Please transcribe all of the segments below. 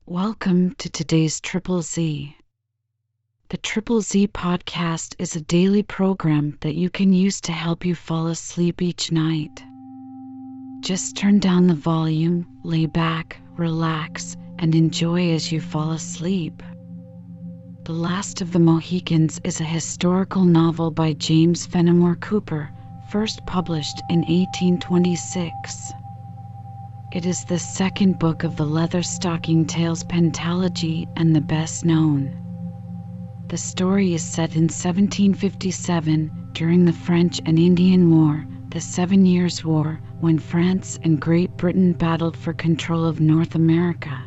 Welcome to today's Triple Z. The Triple Z podcast is a daily program that you can use to help you fall asleep each night. Just turn down the volume, lay back, relax, and enjoy as you fall asleep. The Last of the Mohicans is a historical novel by James Fenimore Cooper, first published in 1826. It is the second book of the Leatherstocking Tales pentalogy and the best known. The story is set in 1757 during the French and Indian War, the 7 Years' War, when France and Great Britain battled for control of North America.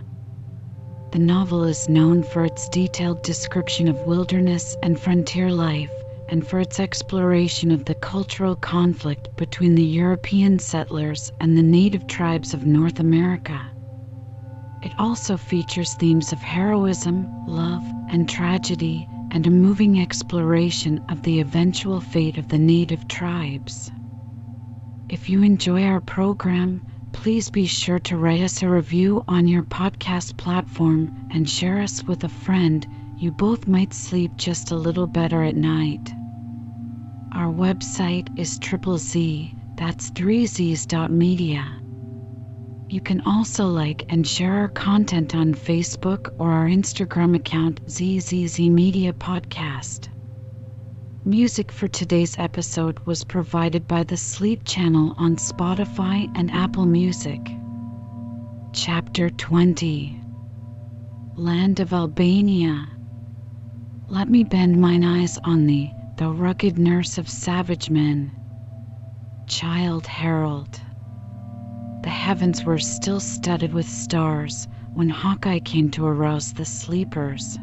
The novel is known for its detailed description of wilderness and frontier life, and for its exploration of the cultural conflict between the European settlers and the native tribes of North America. It also features themes of heroism, love, and tragedy, and a moving exploration of the eventual fate of the native tribes. If you enjoy our program, please be sure to write us a review on your podcast platform and share us with a friend. You both might sleep just a little better at night. Our website is ZZZ, that's 3z's.media. You can also like and share our content on Facebook or our Instagram account ZZZ Media Podcast. Music for today's episode was provided by the Sleep channel on Spotify and Apple Music. Chapter 20. Land of Albania. Let me bend mine eyes on thee, thou rugged nurse of savage men. Childe Harold. The heavens were still studded with stars when Hawkeye came to arouse the sleepers.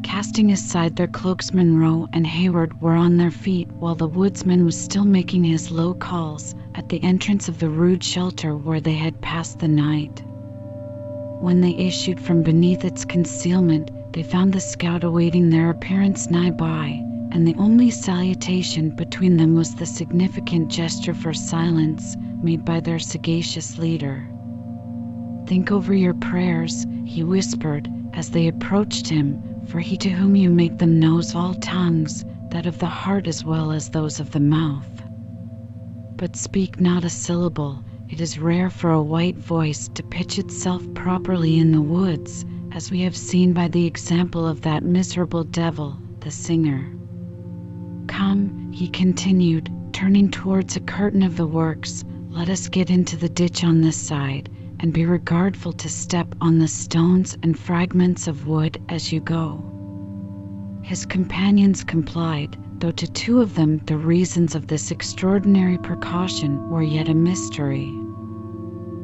Casting aside their cloaks, Monroe and Hayward were on their feet while the woodsman was still making his low calls at the entrance of the rude shelter where they had passed the night. When they issued from beneath its concealment, they found the scout awaiting their appearance nigh by, and the only salutation between them was the significant gesture for silence made by their sagacious leader. "Think over your prayers," he whispered as they approached him, "for he to whom you make them knows all tongues, that of the heart as well as those of the mouth. But speak not a syllable. It is rare for a white voice to pitch itself properly in the woods, as we have seen by the example of that miserable devil, the singer. Come," he continued, turning towards a curtain of the works, "let us get into the ditch on this side, and be regardful to step on the stones and fragments of wood as you go." His companions complied, though to two of them the reasons of this extraordinary precaution were yet a mystery.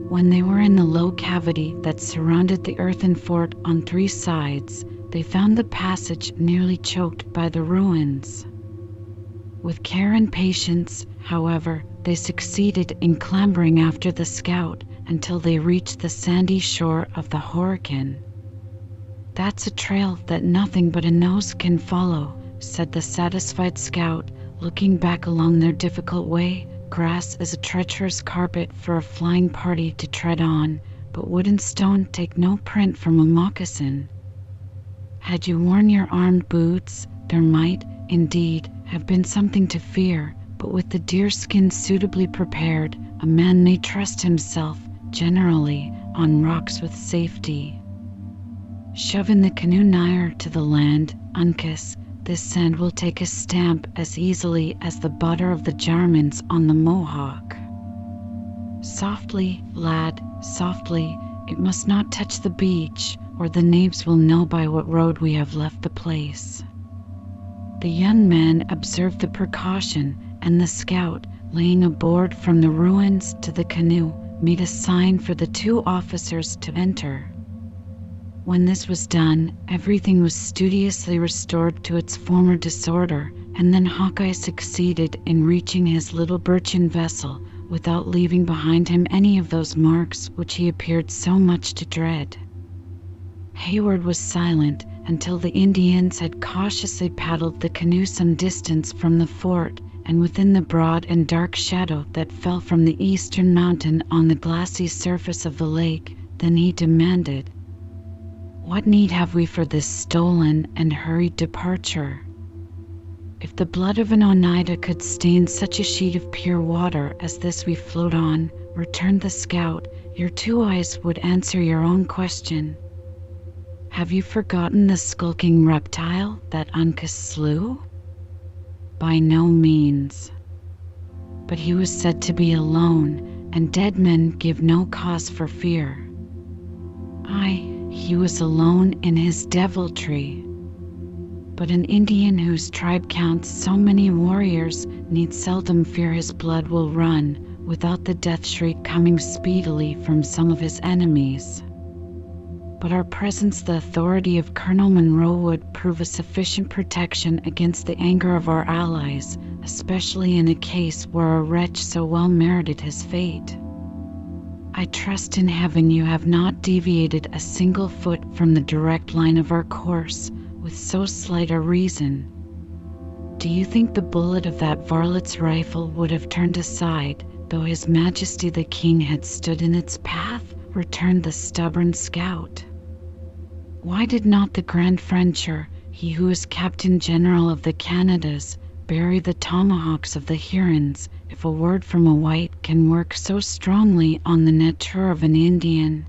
When they were in the low cavity that surrounded the earthen fort on 3 sides, they found the passage nearly choked by the ruins. With care and patience, however, they succeeded in clambering after the scout until they reached the sandy shore of the Horican. "That's a trail that nothing but a nose can follow," said the satisfied scout, looking back along their difficult way. "Grass is a treacherous carpet for a flying party to tread on, but wood and stone take no print from a moccasin. Had you worn your armed boots, there might, indeed, have been something to fear, but with the deerskin suitably prepared, a man may trust himself, generally, on rocks with safety. Shove in the canoe nigher to the land, Uncas. This sand will take a stamp as easily as the butter of the Jarmans on the Mohawk. Softly, lad, softly. It must not touch the beach, or the knaves will know by what road we have left the place." The young man observed the precaution, and the scout, laying a board from the ruins to the canoe, made a sign for the 2 officers to enter. When this was done, everything was studiously restored to its former disorder, and then Hawkeye succeeded in reaching his little birchen vessel without leaving behind him any of those marks which he appeared so much to dread. Hayward was silent until the Indians had cautiously paddled the canoe some distance from the fort and within the broad and dark shadow that fell from the eastern mountain on the glassy surface of the lake. Then he demanded, What need have we for this stolen and hurried departure? If the blood of an Oneida could stain such a sheet of pure water as this we float on, returned the scout, your two eyes would answer your own question. Have you forgotten the skulking reptile that Uncas slew? By no means. But he was said to be alone, and dead men give no cause for fear. Aye, he was alone in his deviltry. But an Indian whose tribe counts so many warriors need seldom fear his blood will run without the death shriek coming speedily from some of his enemies. But our presence, the authority of Colonel Monroe, would prove a sufficient protection against the anger of our allies, especially in a case where a wretch so well merited his fate. I trust in heaven you have not deviated a single foot from the direct line of our course, with so slight a reason. Do you think the bullet of that varlet's rifle would have turned aside, though His Majesty the King had stood in its path? Returned the stubborn scout. Why did not the Grand Frencher, he who is Captain General of the Canadas, bury the tomahawks of the Hurons, if a word from a white can work so strongly on the nature of an Indian?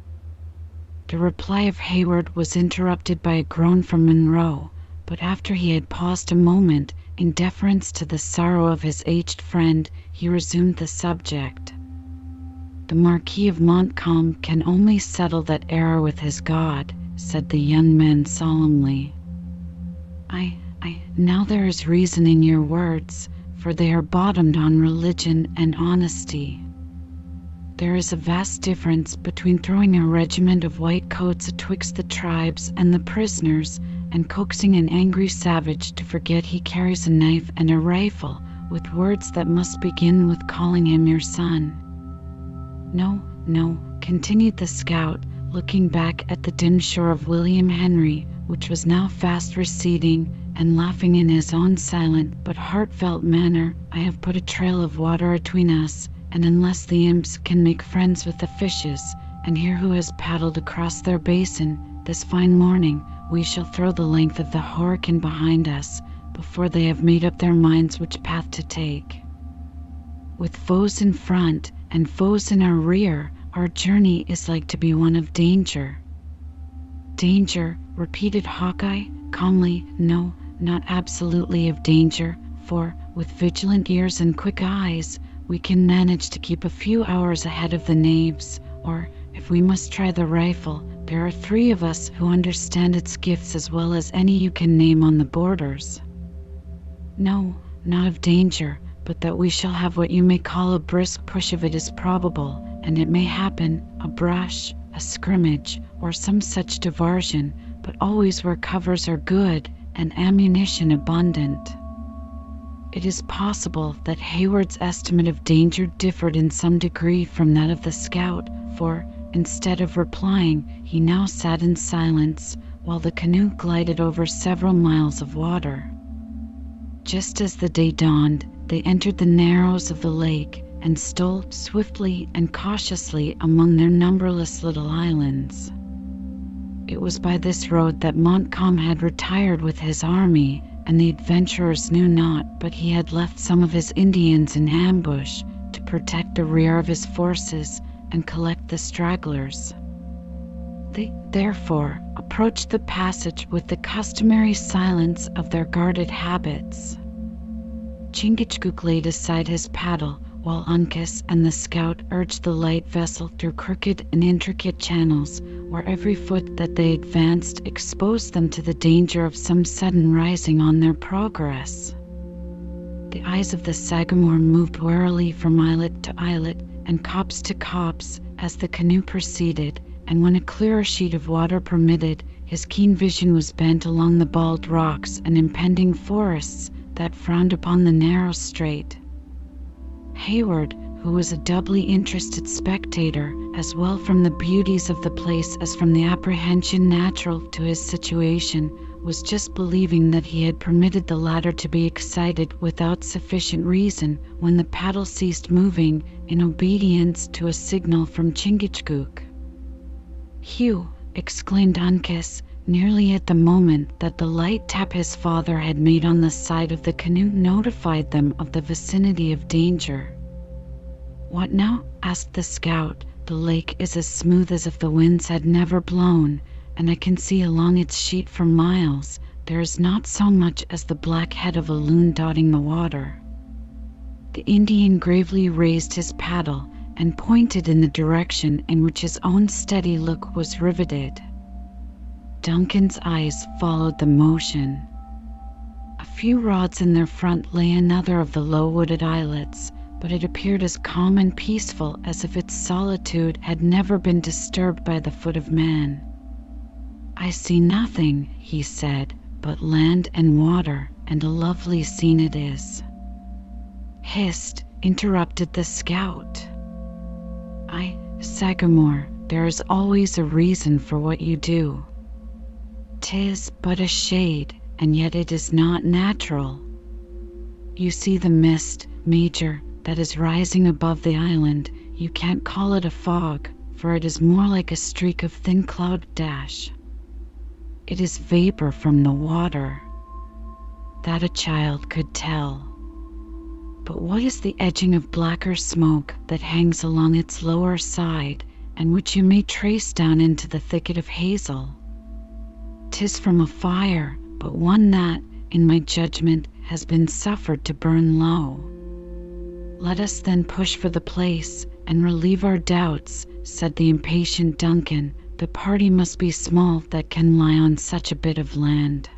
The reply of Hayward was interrupted by a groan from Monroe, but after he had paused a moment, in deference to the sorrow of his aged friend, he resumed the subject. The Marquis of Montcalm can only settle that error with his God, said the young man solemnly. Now there is reason in your words, for they are bottomed on religion and honesty. There is a vast difference between throwing a regiment of white coats atwixt the tribes and the prisoners, and coaxing an angry savage to forget he carries a knife and a rifle, with words that must begin with calling him your son. No, continued the scout, looking back at the dim shore of William Henry, which was now fast receding, and laughing in his own silent but heartfelt manner. I have put a trail of water atween us, and unless the imps can make friends with the fishes, and hear who has paddled across their basin this fine morning, we shall throw the length of the Horican behind us before they have made up their minds which path to take. With foes in front and foes in our rear, our journey is like to be one of danger. Danger, repeated Hawkeye, calmly. No, not absolutely of danger, for, with vigilant ears and quick eyes, we can manage to keep a few hours ahead of the knaves, or, if we must try the rifle, there are 3 of us who understand its gifts as well as any you can name on the borders. No, not of danger, but that we shall have what you may call a brisk push of it is probable, and it may happen, a brush, a scrimmage, or some such diversion, but always where covers are good and ammunition abundant. It is possible that Hayward's estimate of danger differed in some degree from that of the scout, for, instead of replying, he now sat in silence, while the canoe glided over several miles of water. Just as the day dawned, they entered the narrows of the lake, and stole swiftly and cautiously among their numberless little islands. It was by this road that Montcalm had retired with his army, and the adventurers knew not but he had left some of his Indians in ambush to protect the rear of his forces and collect the stragglers. They, therefore, approached the passage with the customary silence of their guarded habits. Chingachgook laid aside his paddle, while Uncas and the scout urged the light vessel through crooked and intricate channels, where every foot that they advanced exposed them to the danger of some sudden rising on their progress. The eyes of the Sagamore moved warily from islet to islet and copse to copse as the canoe proceeded, and when a clearer sheet of water permitted, his keen vision was bent along the bald rocks and impending forests that frowned upon the narrow strait. Hayward, who was a doubly interested spectator, as well from the beauties of the place as from the apprehension natural to his situation, was just believing that he had permitted the latter to be excited without sufficient reason when the paddle ceased moving in obedience to a signal from Chingachgook. "Hugh, exclaimed Uncas, nearly at the moment that the light tap his father had made on the side of the canoe notified them of the vicinity of danger. "What now?" asked the scout. "The lake is as smooth as if the winds had never blown, and I can see along its sheet for miles. There is not so much as the black head of a loon dotting the water." The Indian gravely raised his paddle and pointed in the direction in which his own steady look was riveted. Duncan's eyes followed the motion. A few rods in their front lay another of the low wooded islets, but it appeared as calm and peaceful as if its solitude had never been disturbed by the foot of man. "I see nothing," he said, "but land and water, and a lovely scene it is." "Hist!" interrupted the scout. Sagamore, there is always a reason for what you do. 'Tis but a shade, and yet it is not natural. You see the mist, Major, that is rising above the island. You can't call it a fog, for it is more like a streak of thin cloud dash. It is vapor from the water. That a child could tell. But what is the edging of blacker smoke that hangs along its lower side, and which you may trace down into the thicket of hazel? 'Tis from a fire, but one that, in my judgment, has been suffered to burn low. Let us then push for the place, and relieve our doubts," said the impatient Duncan. "The party must be small that can lie on such a bit of land.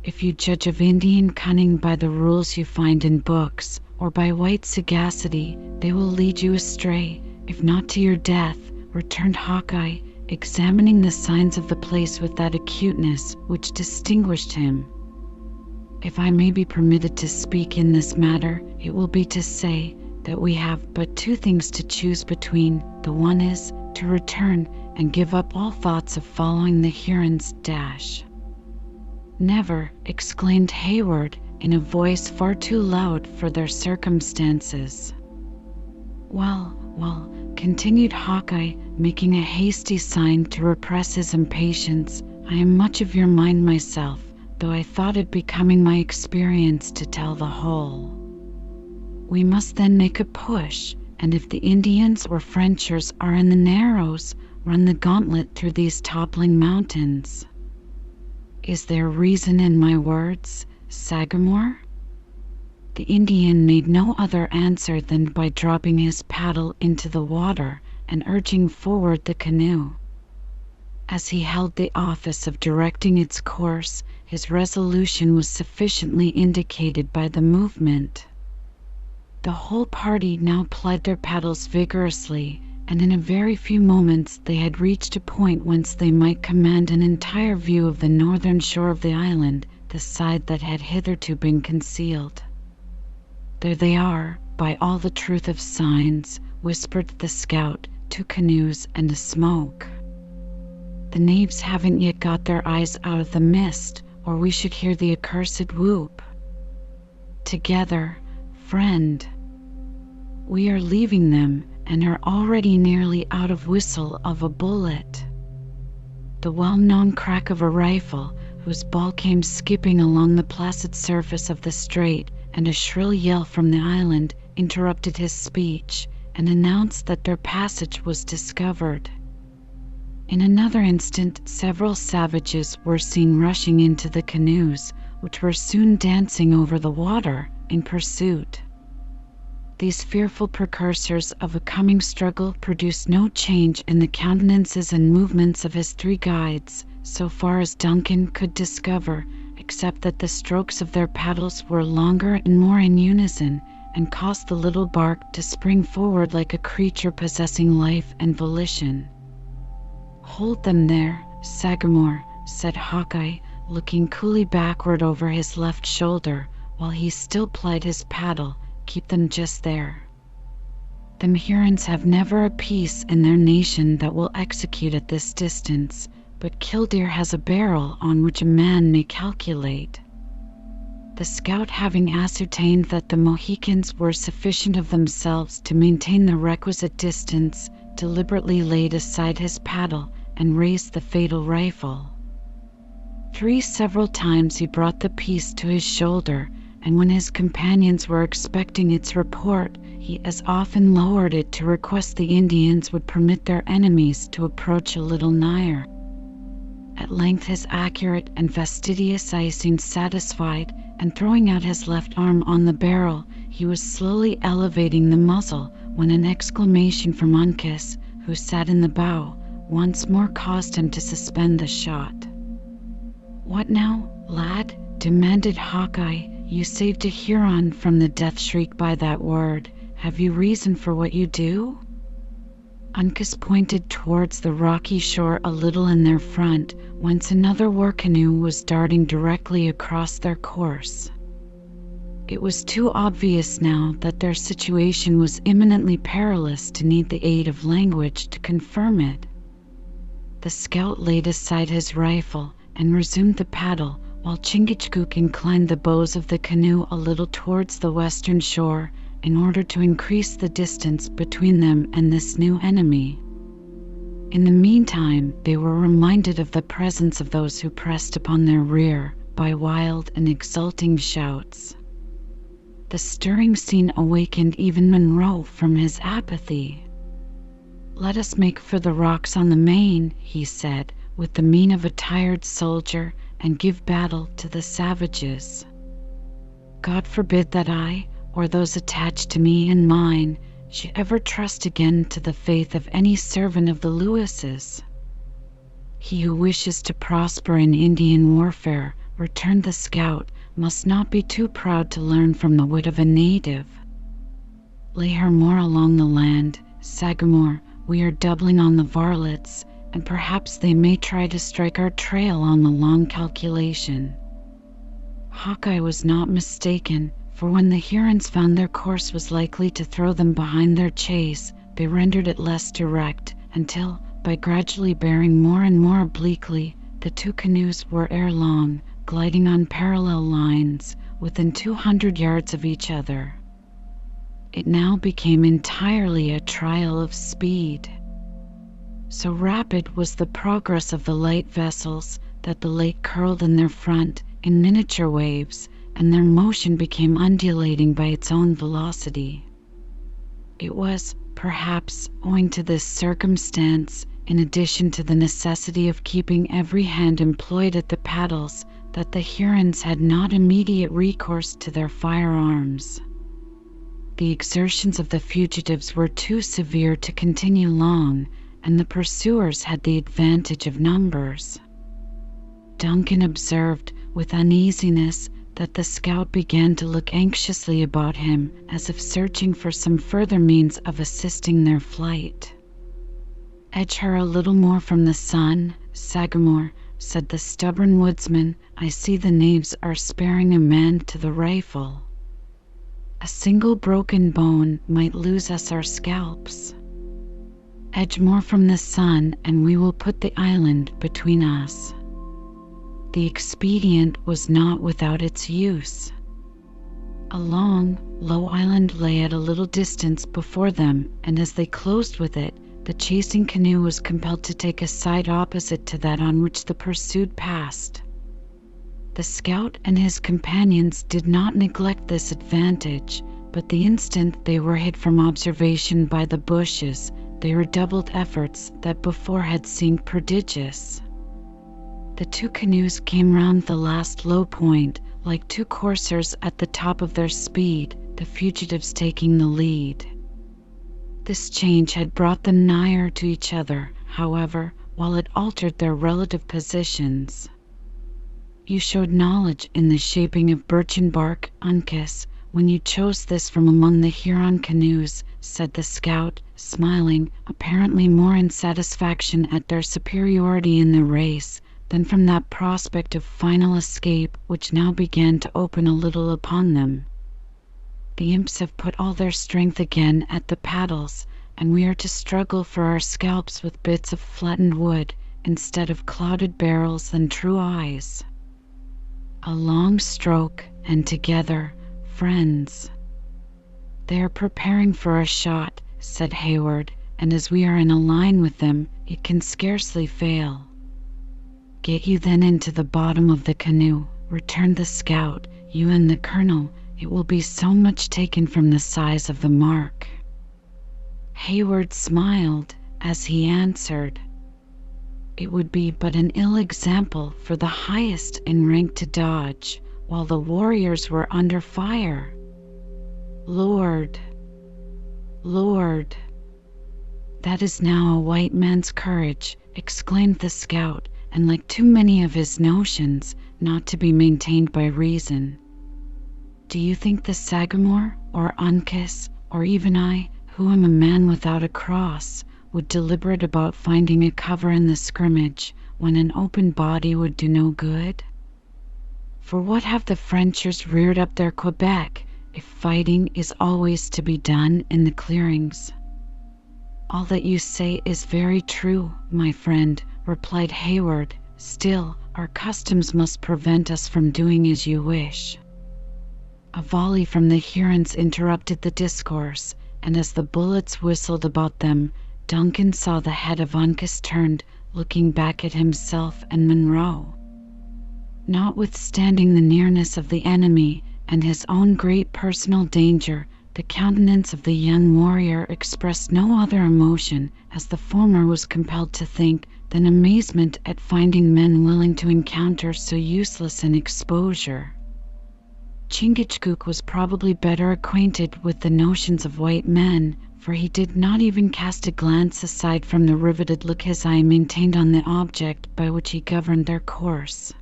If you judge of Indian cunning by the rules you find in books, or by white sagacity, they will lead you astray, if not to your death," returned Hawkeye, examining the signs of the place with that acuteness which distinguished him. "If I may be permitted to speak in this matter, it will be to say that we have but two things to choose between. The one is to return and give up all thoughts of following the Hurons. "Never!" exclaimed Hayward, in a voice far too loud for their circumstances. Well," continued Hawkeye, making a hasty sign to repress his impatience, "I am much of your mind myself, though I thought it becoming my experience to tell the whole. We must then make a push, and if the Indians or Frenchers are in the Narrows, run the gauntlet through these toppling mountains. Is there reason in my words, Sagamore?" The Indian made no other answer than by dropping his paddle into the water and urging forward the canoe. As he held the office of directing its course, his resolution was sufficiently indicated by the movement. The whole party now plied their paddles vigorously, and in a very few moments they had reached a point whence they might command an entire view of the northern shore of the island, the side that had hitherto been concealed. "There they are, by all the truth of signs," whispered the scout. "Two canoes and a smoke. The knaves haven't yet got their eyes out of the mist, or we should hear the accursed whoop. Together, friend. We are leaving them, and are already nearly out of whistle of a bullet." The well-known crack of a rifle, whose ball came skipping along the placid surface of the strait, and a shrill yell from the island, interrupted his speech, and announced that their passage was discovered. In another instant several savages were seen rushing into the canoes, which were soon dancing over the water in pursuit. These fearful precursors of a coming struggle produced no change in the countenances and movements of his three guides, so far as Duncan could discover, except that the strokes of their paddles were longer and more in unison, and caused the little bark to spring forward like a creature possessing life and volition. "Hold them there, Sagamore," said Hawkeye, looking coolly backward over his left shoulder, while he still plied his paddle. "Keep them just there. The Hurons have never a piece in their nation that will execute at this distance, but Killdeer has a barrel on which a man may calculate." The scout, having ascertained that the Mohicans were sufficient of themselves to maintain the requisite distance, deliberately laid aside his paddle and raised the fatal rifle. Several times he brought the piece to his shoulder, and when his companions were expecting its report, he as often lowered it to request the Indians would permit their enemies to approach a little nigher. At length his accurate and fastidious eye seemed satisfied, and throwing out his left arm on the barrel, he was slowly elevating the muzzle, when an exclamation from Uncas, who sat in the bow, once more caused him to suspend the shot. "What now, lad?" demanded Hawkeye. "You saved a Huron from the death shriek by that word. Have you reason for what you do?" Uncas pointed towards the rocky shore a little in their front, whence another war canoe was darting directly across their course. It was too obvious now that their situation was imminently perilous to need the aid of language to confirm it. The scout laid aside his rifle and resumed the paddle, while Chingachgook inclined the bows of the canoe a little towards the western shore in order to increase the distance between them and this new enemy. In the meantime, they were reminded of the presence of those who pressed upon their rear by wild and exulting shouts. The stirring scene awakened even Monroe from his apathy. "Let us make for the rocks on the main," he said, with the mien of a tired soldier, "and give battle to the savages. God forbid that I, or those attached to me and mine, should ever trust again to the faith of any servant of the Lewises." "He who wishes to prosper in Indian warfare," returned the scout, "must not be too proud to learn from the wit of a native. Lay her more along the land, Sagamore. We are doubling on the varlets, and perhaps they may try to strike our trail on the long calculation." Hawkeye was not mistaken, for when the Hurons found their course was likely to throw them behind their chase, they rendered it less direct, until, by gradually bearing more and more obliquely, the two canoes were ere long gliding on parallel lines, within 200 yards of each other. It now became entirely a trial of speed. So rapid was the progress of the light vessels that the lake curled in their front in miniature waves, and their motion became undulating by its own velocity. It was, perhaps, owing to this circumstance, in addition to the necessity of keeping every hand employed at the paddles, that the Hurons had not immediate recourse to their firearms. The exertions of the fugitives were too severe to continue long, and the pursuers had the advantage of numbers. Duncan observed, with uneasiness, that the scout began to look anxiously about him, as if searching for some further means of assisting their flight. "Edge her a little more from the sun, Sagamore," said the stubborn woodsman. "I see the knaves are sparing a man to the rifle. A single broken bone might lose us our scalps. Edge more from the sun, and we will put the island between us." The expedient was not without its use. A long, low island lay at a little distance before them, and as they closed with it, the chasing canoe was compelled to take a side opposite to that on which the pursued passed. The scout and his companions did not neglect this advantage, but the instant they were hid from observation by the bushes, they redoubled efforts that before had seemed prodigious. The two canoes came round the last low point, like two coursers at the top of their speed, the fugitives taking the lead. This change had brought them nigher to each other, however, while it altered their relative positions. "You showed knowledge in the shaping of birchen bark, Uncas, when you chose this from among the Huron canoes," said the scout, smiling, apparently more in satisfaction at their superiority in the race than from that prospect of final escape which now began to open a little upon them. "The imps have put all their strength again at the paddles, and we are to struggle for our scalps with bits of flattened wood instead of clouded barrels and true eyes. A long stroke, and together, friends." "They are preparing for a shot," said Hayward, and as we are in a line with them, it can scarcely fail. Get you then into the bottom of the canoe, returned the scout, you and the colonel. It will be so much taken from the size of the mark. Hayward smiled as he answered, it would be but an ill example for the highest in rank to dodge, while the warriors were under fire. Lord, Lord, that is now a white man's courage, exclaimed the scout, and like too many of his notions, not to be maintained by reason. Do you think the Sagamore, or Uncas, or even I, who am a man without a cross, would deliberate about finding a cover in the scrimmage, when an open body would do no good? For what have the Frenchers reared up their Quebec, if fighting is always to be done in the clearings? All that you say is very true, my friend, replied Hayward. Still, our customs must prevent us from doing as you wish. A volley from the Hurons interrupted the discourse, and as the bullets whistled about them, Duncan saw the head of Uncas turned, looking back at himself and Monroe. Notwithstanding the nearness of the enemy and his own great personal danger, the countenance of the young warrior expressed no other emotion, as the former was compelled to think, than amazement at finding men willing to encounter so useless an exposure. Chingachgook was probably better acquainted with the notions of white men, for he did not even cast a glance aside from the riveted look his eye maintained on the object by which he governed their course.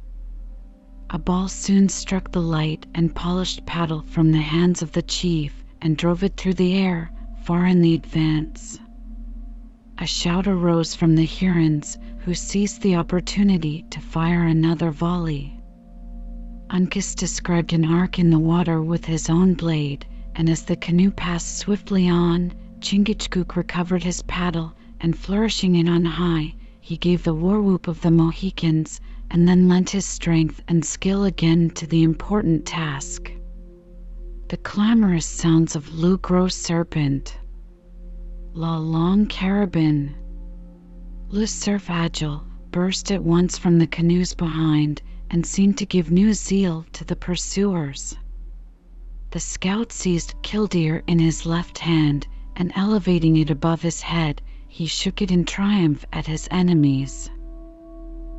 A ball soon struck the light and polished paddle from the hands of the chief, and drove it through the air, far in the advance. A shout arose from the Hurons, who seized the opportunity to fire another volley. Uncas described an arc in the water with his own blade, and as the canoe passed swiftly on, Chingachgook recovered his paddle, and flourishing it on high, he gave the war-whoop of the Mohicans, and then lent his strength and skill again to the important task. The clamorous sounds of Le Gros Serpent, La Longue Carabine, Le Cerf Agile burst at once from the canoes behind, and seemed to give new zeal to the pursuers. The scout seized Killdeer in his left hand, and elevating it above his head, he shook it in triumph at his enemies.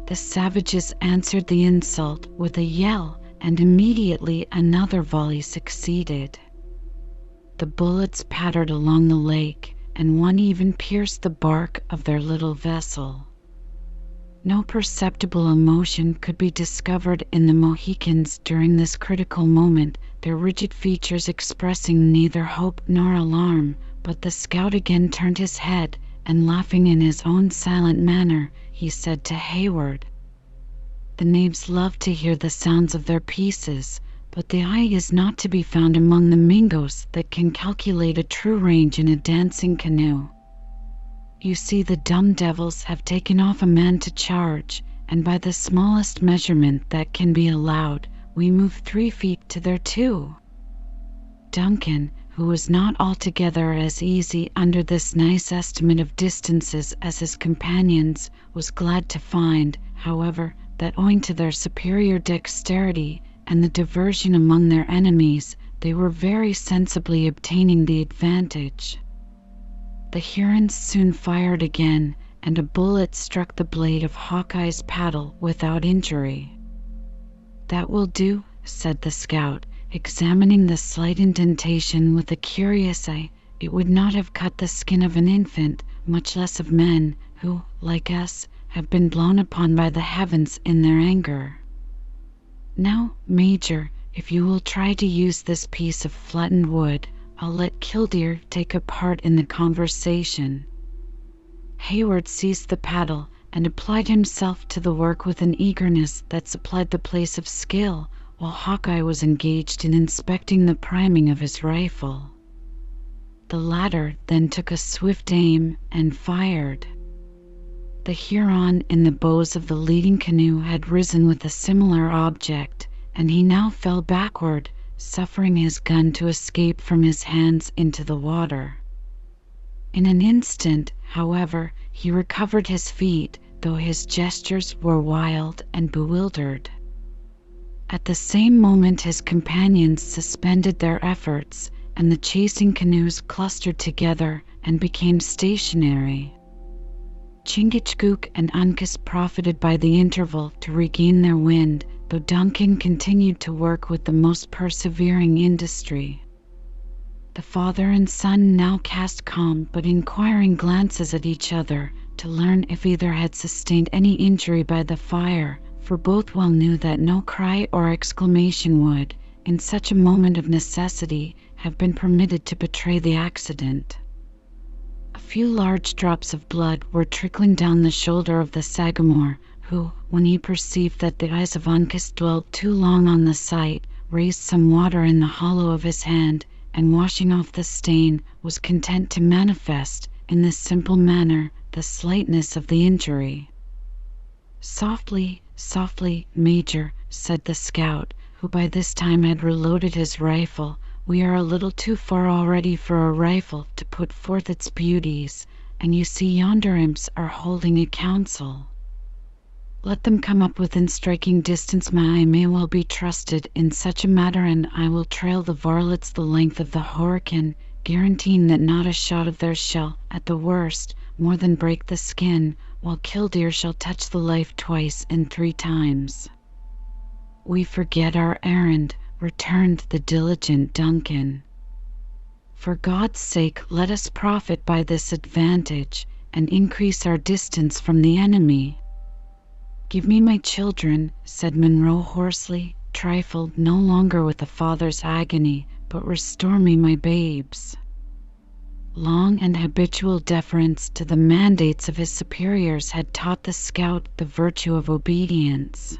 The savages answered the insult with a yell, and immediately another volley succeeded. The bullets pattered along the lake, and one even pierced the bark of their little vessel. No perceptible emotion could be discovered in the Mohicans during this critical moment, their rigid features expressing neither hope nor alarm. But the scout again turned his head, and laughing in his own silent manner, he said to Hayward, "The knaves love to hear the sounds of their pieces, but the eye is not to be found among the Mingos that can calculate a true range in a dancing canoe. You see, the dumb devils have taken off a man to charge, and by the smallest measurement that can be allowed, we move 3 feet to their 2. Duncan, who was not altogether as easy under this nice estimate of distances as his companions, was glad to find, however, that owing to their superior dexterity and the diversion among their enemies, they were very sensibly obtaining the advantage. The Hurons soon fired again, and a bullet struck the blade of Hawkeye's paddle without injury. "That will do," said the scout, examining the slight indentation with a curious eye. "It would not have cut the skin of an infant, much less of men, who, like us, have been blown upon by the heavens in their anger. Now, Major, if you will try to use this piece of flattened wood, I'll let Killdeer take a part in the conversation." Hayward seized the paddle and applied himself to the work with an eagerness that supplied the place of skill, while Hawkeye was engaged in inspecting the priming of his rifle. The latter then took a swift aim and fired. The Huron in the bows of the leading canoe had risen with a similar object, and he now fell backward, suffering his gun to escape from his hands into the water. In an instant, however, he recovered his feet, though his gestures were wild and bewildered. At the same moment his companions suspended their efforts, and the chasing canoes clustered together and became stationary. Chingachgook and Uncas profited by the interval to regain their wind, though Duncan continued to work with the most persevering industry. The father and son now cast calm but inquiring glances at each other to learn if either had sustained any injury by the fire, for both well knew that no cry or exclamation would, in such a moment of necessity, have been permitted to betray the accident. A few large drops of blood were trickling down the shoulder of the Sagamore, who, when he perceived that the eyes of Uncas dwelt too long on the sight, raised some water in the hollow of his hand, and washing off the stain, was content to manifest, in this simple manner, the slightness of the injury. "Softly, softly, Major," said the scout, who by this time had reloaded his rifle. "We are a little too far already for a rifle to put forth its beauties, and you see yonder imps are holding a council. Let them come up within striking distance. I may well be trusted in such a matter, and I will trail the varlets the length of the Horican, guaranteeing that not a shot of theirs shall, at the worst, more than break the skin, while Killdeer shall touch the life twice and 3 times." "We forget our errand," returned the diligent Duncan. "For God's sake, let us profit by this advantage, and increase our distance from the enemy." "Give me my children," said Munro hoarsely, trifled no longer with a father's agony, "but restore me my babes." Long and habitual deference to the mandates of his superiors had taught the scout the virtue of obedience.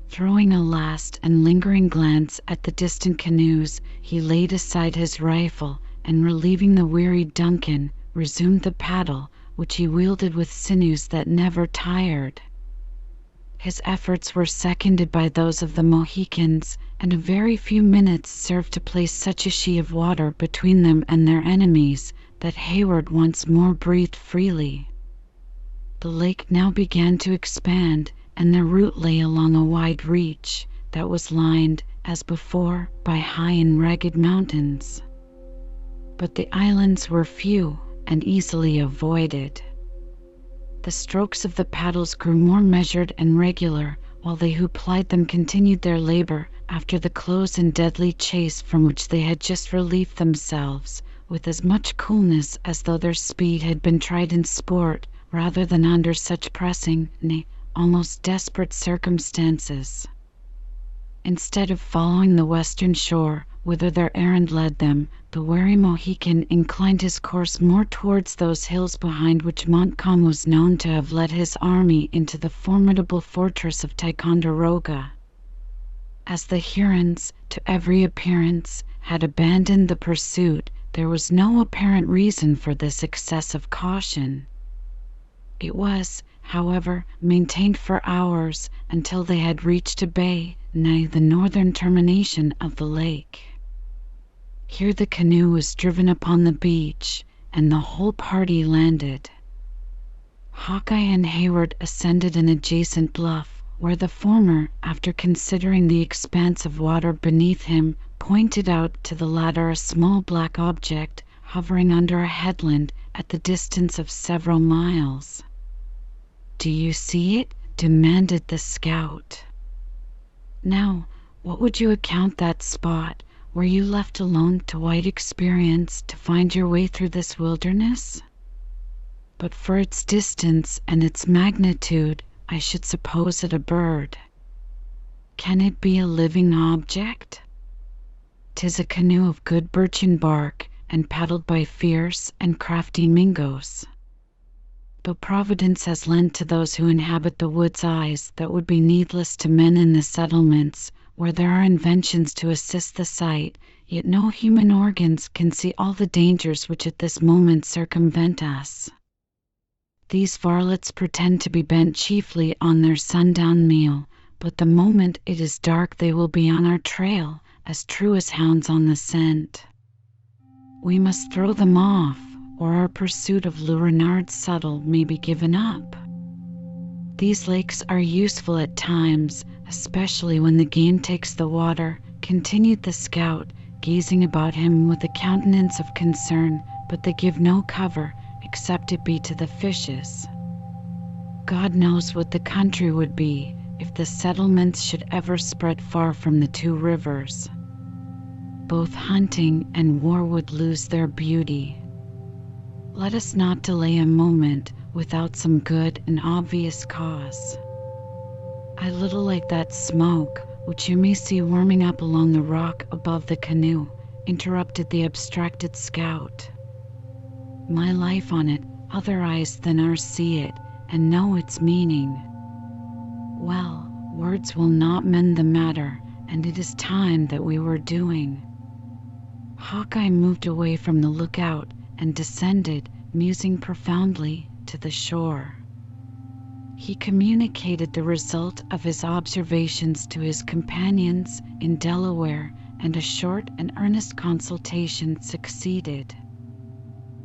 Throwing a last and lingering glance at the distant canoes, he laid aside his rifle, and relieving the wearied Duncan, resumed the paddle, which he wielded with sinews that never tired. His efforts were seconded by those of the Mohicans, and a very few minutes served to place such a sheet of water between them and their enemies that Hayward once more breathed freely. The lake now began to expand, and their route lay along a wide reach that was lined, as before, by high and ragged mountains. But the islands were few and easily avoided. The strokes of the paddles grew more measured and regular, while they who plied them continued their labor after the close and deadly chase from which they had just relieved themselves, with as much coolness as though their speed had been tried in sport rather than under such pressing, nay, almost desperate circumstances. Instead of following the western shore, whither their errand led them, the wary Mohican inclined his course more towards those hills behind which Montcalm was known to have led his army into the formidable fortress of Ticonderoga. As the Hurons, to every appearance, had abandoned the pursuit, there was no apparent reason for this excessive caution. It was, however, maintained for hours, until they had reached a bay nigh the northern termination of the lake. Here the canoe was driven upon the beach, and the whole party landed. Hawkeye and Hayward ascended an adjacent bluff, where the former, after considering the expanse of water beneath him, pointed out to the latter a small black object hovering under a headland at the distance of several miles. "Do you see it?" demanded the scout. "Now, what would you account that spot? Were you left alone to wide experience to find your way through this wilderness? But for its distance and its magnitude, I should suppose it a bird. Can it be a living object? 'Tis a canoe of good birchen bark, and paddled by fierce and crafty Mingoes. Though Providence has lent to those who inhabit the woods eyes that would be needless to men in the settlements, where there are inventions to assist the sight, yet no human organs can see all the dangers which at this moment circumvent us. These varlets pretend to be bent chiefly on their sundown meal, but the moment it is dark they will be on our trail, as true as hounds on the scent. We must throw them off, or our pursuit of Le Renard Subtle may be given up. These lakes are useful at times, especially when the game takes the water," continued the scout, gazing about him with a countenance of concern, "but they give no cover, except it be to the fishes. God knows what the country would be if the settlements should ever spread far from the two rivers. Both hunting and war would lose their beauty. Let us not delay a moment without some good and obvious cause." "I little like that smoke which you may see warming up along the rock above the canoe," interrupted the abstracted scout. "My life on it, other eyes than ours see it and know its meaning. Well, words will not mend the matter, and it is time that we were doing." Hawkeye moved away from the lookout and descended, musing profoundly, to the shore. He communicated the result of his observations to his companions in Delaware, and a short and earnest consultation succeeded.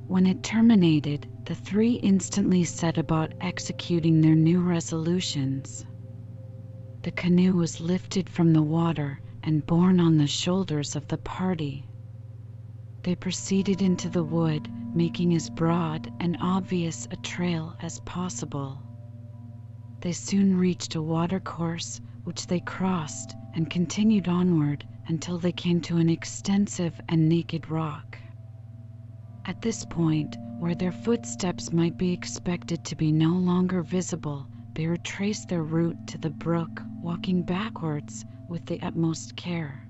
When it terminated, the three instantly set about executing their new resolutions. The canoe was lifted from the water and borne on the shoulders of the party. They proceeded into the wood, making as broad and obvious a trail as possible. They soon reached a watercourse, which they crossed and continued onward until they came to an extensive and naked rock. At this point, where their footsteps might be expected to be no longer visible, they retraced their route to the brook, walking backwards with the utmost care.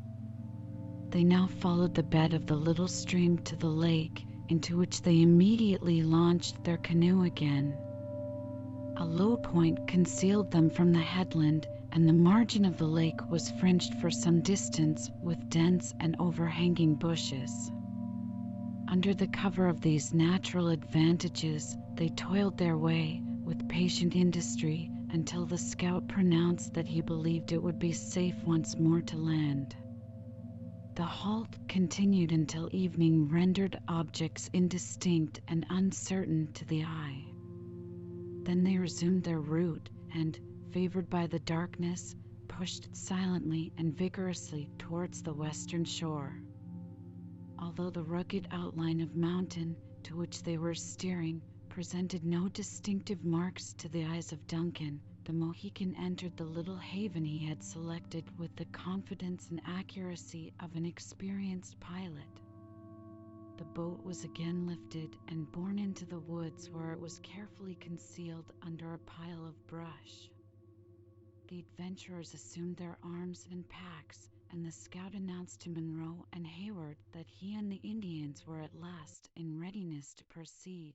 They now followed the bed of the little stream to the lake, into which they immediately launched their canoe again. A low point concealed them from the headland, and the margin of the lake was fringed for some distance with dense and overhanging bushes. Under the cover of these natural advantages, they toiled their way with patient industry until the scout pronounced that he believed it would be safe once more to land. The halt continued until evening rendered objects indistinct and uncertain to the eye. Then they resumed their route and, favored by the darkness, pushed silently and vigorously towards the western shore. Although the rugged outline of mountain to which they were steering presented no distinctive marks to the eyes of Duncan, the Mohican entered the little haven he had selected with the confidence and accuracy of an experienced pilot. The boat was again lifted and borne into the woods, where it was carefully concealed under a pile of brush. The adventurers assumed their arms and packs, and the scout announced to Monroe and Hayward that he and the Indians were at last in readiness to proceed.